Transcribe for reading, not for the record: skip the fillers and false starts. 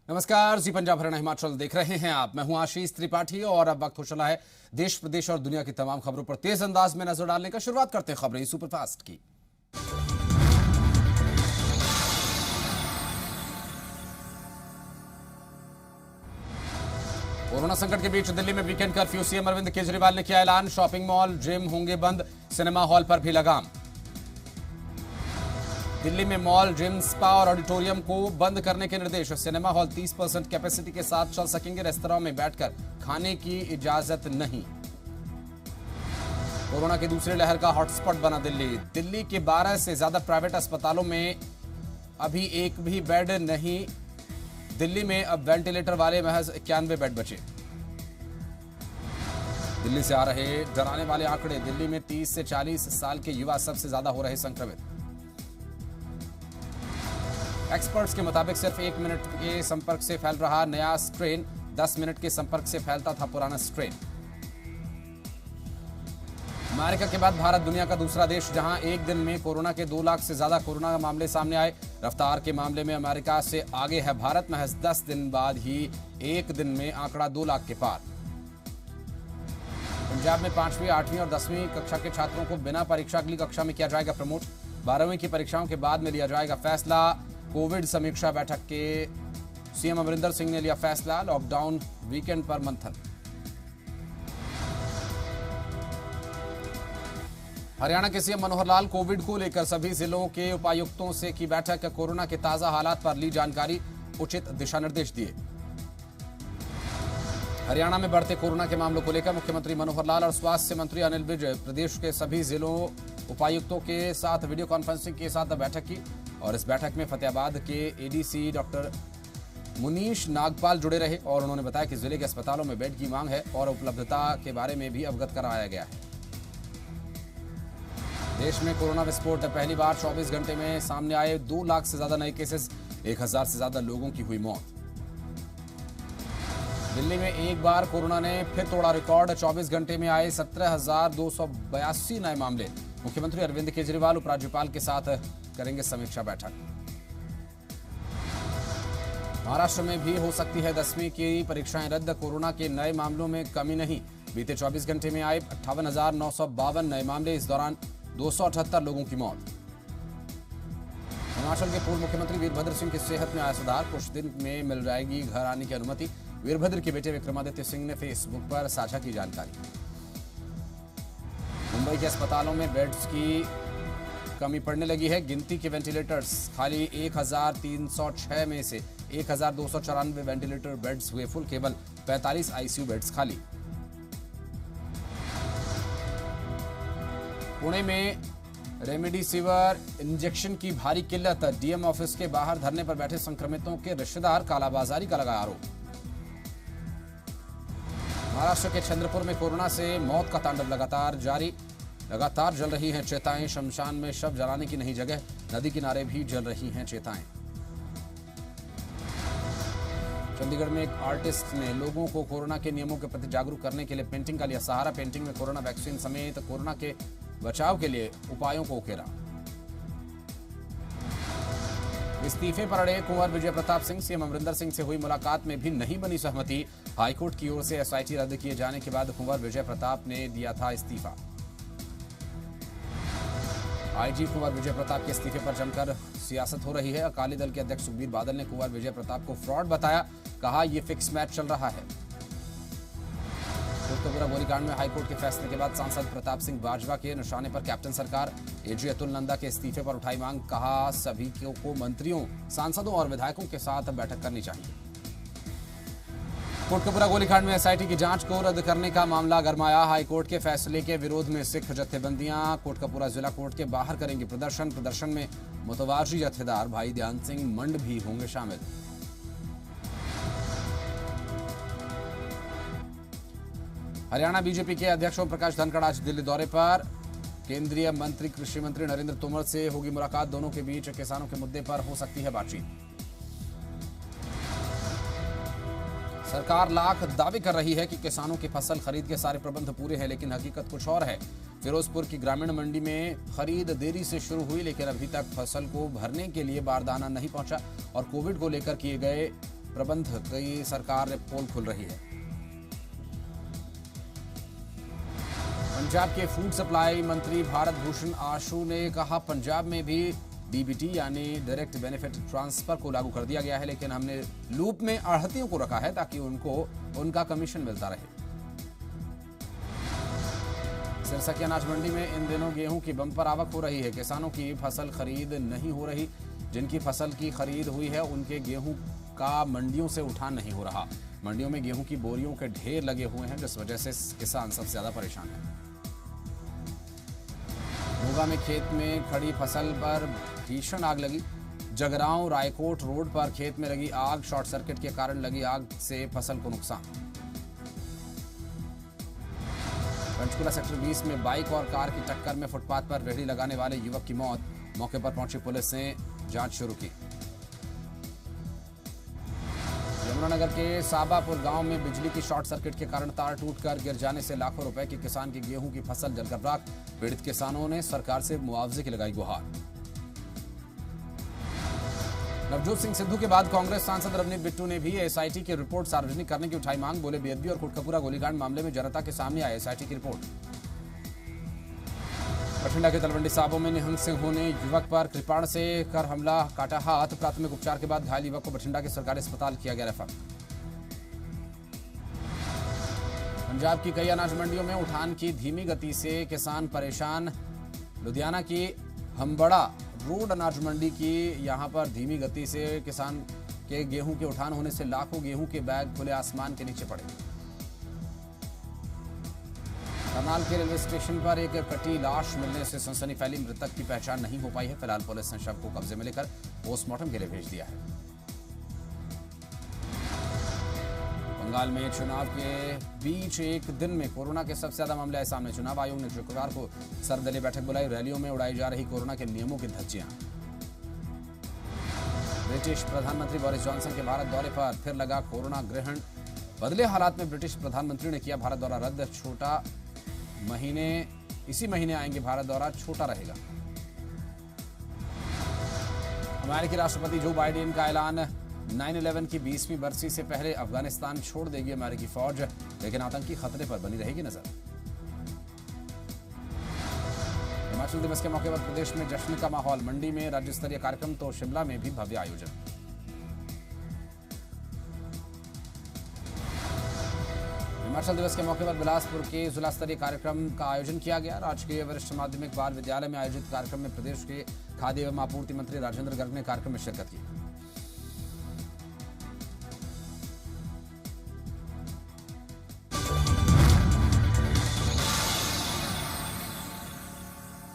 नमस्कार, जी पंजाब हरियाणा हिमाचल देख रहे हैं आप। मैं हूं आशीष त्रिपाठी और अब वक्त हो चला है देश प्रदेश और दुनिया की तमाम खबरों पर तेज अंदाज में नजर डालने का। शुरुआत करते हैं खबरें सुपरफास्ट की। कोरोना संकट के बीच दिल्ली में weekend curfew, CM Arvind Kejriwal ने किया ऐलान। शॉपिंग मॉल, जिम होंगे बंद, सिनेमा हॉल पर भी लगाम। दिल्ली में मॉल, जिम, स्पा और ऑडिटोरियम को बंद करने के निर्देश। सिनेमा हॉल 30% कैपेसिटी के साथ चल सकेंगे। रेस्तरां में बैठकर खाने की इजाजत नहीं। कोरोना की दूसरी लहर का हॉटस्पॉट बना दिल्ली। दिल्ली के 12 से ज्यादा प्राइवेट अस्पतालों में अभी एक भी बेड नहीं। दिल्ली में अब वेंटिलेटर वाले महज 91 बेड बचे। दिल्ली से आ रहे डराने वाले आंकड़े। दिल्ली में 30 से 40 साल के युवा सबसे ज्यादा हो रहे संक्रमित। एक्सपर्ट्स के मुताबिक सिर्फ 1 मिनट के संपर्क से फैल रहा नया स्ट्रेन, 10 मिनट के संपर्क से फैलता था पुराना स्ट्रेन। अमेरिका के बाद भारत दुनिया का दूसरा देश जहां एक दिन में कोरोना के 2 लाख से ज्यादा कोरोना मामले सामने आए। रफ्तार के मामले में अमेरिका से आगे है भारत। महज 10 दिन बाद ही एक दिन में आंकड़ा 2 लाख के पार। पंजाब में 5वीं, 8वीं और 10वीं कक्षा के छात्रों को बिना परीक्षा अगली कक्षा में किया जाएगा प्रमोट। 12वीं की परीक्षाओं के बाद में लिया जाएगा फैसला। कोविड समीक्षा बैठक के सीएम अमरिंदर सिंह ने लिया फैसला। लॉकडाउन वीकेंड पर मंथन। हरियाणा के सीएम मनोहर लाल कोविड को लेकर सभी जिलों के उपायुक्तों से की बैठक। कोरोना के ताजा हालात पर ली जानकारी, उचित दिशा निर्देश दिए। हरियाणा में बढ़ते कोरोना के मामलों को लेकर मुख्यमंत्री मनोहर लाल और स्वास्थ्य मंत्री अनिल विज प्रदेश के सभी जिलों उपायुक्तों के साथ वीडियो कॉन्फ्रेंसिंग के साथ बैठक की। और इस बैठक में फतेहाबाद के एडीसी डॉक्टर मुनीश नागपाल जुड़े रहे और उन्होंने बताया कि जिले के अस्पतालों में बेड की मांग है और उपलब्धता के बारे में भी अवगत कराया गया है। देश में कोरोना विस्फोट, पहली बार 24 घंटे में सामने आए 2 लाख से ज्यादा नए केसेस, 1000 से ज्यादा लोगों की हुई मौत। दिल्ली में एक बार कोरोना ने फिर तोड़ा रिकॉर्ड, 24 घंटे में आए 17,282 नए मामले। मुख्यमंत्री अरविंद केजरीवाल उपराज्यपाल के साथ करेंगे समीक्षा बैठक। महाराष्ट्र में भी हो सकती है 10वीं की परीक्षाएं रद्द। कोरोना के नए मामलों में कमी नहीं। बीते 24 घंटे में आए 58,952 नए मामले। इस दौरान 278 लोगों की मौत। हिमाचल के पूर्व मुख्यमंत्री वीरभद्र सिंह की सेहत में आया सुधार। कुछ दिन में मिल जाएगी घर आने की अनुमति। वीरभद्र के बेटे विक्रमादित्य सिंह ने फेसबुक पर साझा की जानकारी। मुंबई के अस्पतालों में बेड्स की कमी पड़ने लगी है। गिनती के वेंटिलेटर्स खाली। 1306 में से 1294 वेंटिलेटर बेड्स हुए फुल। केवल 45 आईसीयू बेड्स खाली। पुणे में रेमडेसिविर इंजेक्शन की भारी किल्लत। डीएम ऑफिस के बाहर धरने पर बैठे संक्रमितों के रिश्तेदार। कालाबाजारी का लगाया आरोप। महाराष्ट्र के चंद्रपुर में कोरोना से मौत का तांडव लगातार जारी। लगातार जल रही हैं चेताएं। शमशान में शव जलाने की नहीं जगह। नदी किनारे भी जल रही हैं चेताएं। चंडीगढ़ में एक आर्टिस्ट ने लोगों को कोरोना के नियमों के प्रति जागरूक करने के लिए पेंटिंग का लिया सहारा। पेंटिंग में कोरोना वैक्सीन समेत कोरोना के बचाव के लिए उपायों को उकेरा। इस्तीफे पर अड़े कुंवर विजय प्रताप सिंह। सीएम अमरिंदर सिंह से हुई मुलाकात में भी नहीं बनी सहमति। हाईकोर्ट की ओर से एसआईटी रद्द किए जाने के बाद कुंवर विजय प्रताप ने दिया था इस्तीफा। आईजी कुंवर विजय प्रताप के इस्तीफे पर जमकर सियासत हो रही है। अकाली दल के अध्यक्ष सुखबीर बादल ने कुंवर विजय प्रताप को फ्रॉड बताया। कहा यह फिक्स मैच चल रहा है। कोटकपुरा गोलीकांड में हाईकोर्ट के फैसले के बाद सांसद प्रताप सिंह बाजवा के निशाने पर कैप्टन सरकार। एजी अतुल नंदा के इस्तीफे पर उठाई मांग। कहा सभी को मंत्रियों, सांसदों और विधायकों के साथ बैठक करनी चाहिए। कोटकपुरा गोलीकांड में एसआईटी की जांच को रद्द करने का मामला गरमाया। हाईकोर्ट के फैसले के विरोध में सिख जत्थेबंदियां कोटकपुरा जिला कोर्ट के बाहर करेंगी प्रदर्शन। प्रदर्शन में मुतवाजी जत्थेदार भाई ध्यान सिंह मंड भी होंगे शामिल। हरियाणा बीजेपी के अध्यक्ष ओम प्रकाश धनखड़ आज दिल्ली दौरे पर। केंद्रीय मंत्री कृषि मंत्री नरेंद्र तोमर से होगी मुलाकात। दोनों के बीच किसानों के मुद्दे पर हो सकती है बातचीत। सरकार लाख दावे कर रही है कि किसानों की फसल खरीद के सारे प्रबंध पूरे हैं, लेकिन हकीकत कुछ और है। फिरोजपुर की ग्रामीण मंडी में खरीद देरी से शुरू हुई, लेकिन अभी तक फसल को भरने के लिए बारदाना नहीं पहुंचा और कोविड को लेकर किए गए प्रबंध की सरकार पोल खुल रही है। पंजाब के फूड सप्लाई मंत्री भारत भूषण आशु ने कहा, पंजाब में भी डीबीटी यानी डायरेक्ट बेनिफिट ट्रांसफर को लागू कर दिया गया है, लेकिन हमने लूप में आढ़तियों को रखा है ताकि उनको उनका कमीशन मिलता रहे। सिरसा की अनाज मंडी में इन दिनों गेहूं की बंपर आवक हो रही है। किसानों की फसल खरीद नहीं हो रही। जिनकी फसल की खरीद हुई है उनके गेहूं का मंडियों से उठान नहीं हो रहा। मंडियों में गेहूं की बोरियों के ढेर लगे हुए हैं, जिस वजह से किसान सबसे ज्यादा परेशान है। मोगा में खेत में खड़ी फसल पर भीषण आग लगी। जगरांव रायकोट रोड पर खेत में लगी आग। शॉर्ट सर्किट के कारण लगी आग से फसल को नुकसान। पंचकुला सेक्टर 20 में बाइक और कार की टक्कर में फुटपाथ पर रेहड़ी लगाने वाले युवक की मौत। मौके पर पहुंची पुलिस ने जांच शुरू की। यमुनानगर के साबापुर गांव में बिजली की शॉर्ट सर्किट के कारण तार टूटकर गिर जाने से लाखों रुपए की किसान की गेहूं की फसल जलकर राख। पीड़ित किसानों ने सरकार से मुआवजे की लगाई गुहार। नवजोत सिंह सिद्धू के बाद कांग्रेस सांसद रवनीत बिट्टू ने भी एसआईटी की रिपोर्ट सार्वजनिक करने की उठाई मांग। बोले, बेदबी और कोटकपूरा गोलीकांड मामले में जनता के सामने आए एसआईटी की रिपोर्ट। बठिंडा के तलवंडी साबो में निहंग सिंह ने युवक पर कृपाण से कर हमला, काटा हाथ। प्राथमिक उपचार के बाद घायल युवक को बठिंडा के सरकारी अस्पताल किया गया रेफर। पंजाब की कई अनाज मंडियों में उठान की धीमी गति से किसान परेशान। लुधियाना की हम्बड़ा रोड अनाज मंडी की यहां पर धीमी गति से किसान के गेहूं के उठान होने से लाखों गेहूं के बैग खुले आसमान के नीचे पड़े। करनाल के रेलवे स्टेशन पर एक कटी लाश मिलने से सनसनी फैली। मृतक की पहचान नहीं हो पाई है। फिलहाल पुलिस ने शव को कब्जे में लेकर पोस्टमार्टम के लिए भेज दिया है। बंगाल में चुनाव के बीच एक दिन में कोरोना के सबसे ज्यादा मामले आए सामने। चुनाव आयोग ने शुक्रवार को सर्वदलीय बैठक बुलाई। रैलियों में उड़ाई जा रही कोरोना के नियमों की धज्जियां। ब्रिटिश प्रधानमंत्री बोरिस जॉनसन के भारत दौरे पर फिर लगा कोरोना ग्रहण। बदले हालात में ब्रिटिश प्रधानमंत्री ने किया भारत दौरा रद्द। इसी महीने आएंगे भारत दौरा, छोटा रहेगा। अमेरिकी राष्ट्रपति जो बाइडेन का ऐलान, 9/11 की 20वीं बरसी से पहले अफगानिस्तान छोड़ देगी अमेरिकी फौज, लेकिन आतंकी खतरे पर बनी रहेगी नजर। हिमाचल दिवस के मौके पर प्रदेश में जश्न का माहौल। मंडी में राज्य स्तरीय कार्यक्रम तो शिमला में भी भव्य आयोजन। हिमाचल दिवस के मौके पर बिलासपुर के जिला स्तरीय कार्यक्रम का आयोजन किया गया। राजकीय वरिष्ठ माध्यमिक बाल विद्यालय में आयोजित कार्यक्रम में प्रदेश के खाद्य एवं आपूर्ति मंत्री राजेंद्र गर्ग ने कार्यक्रम में शिरकत की।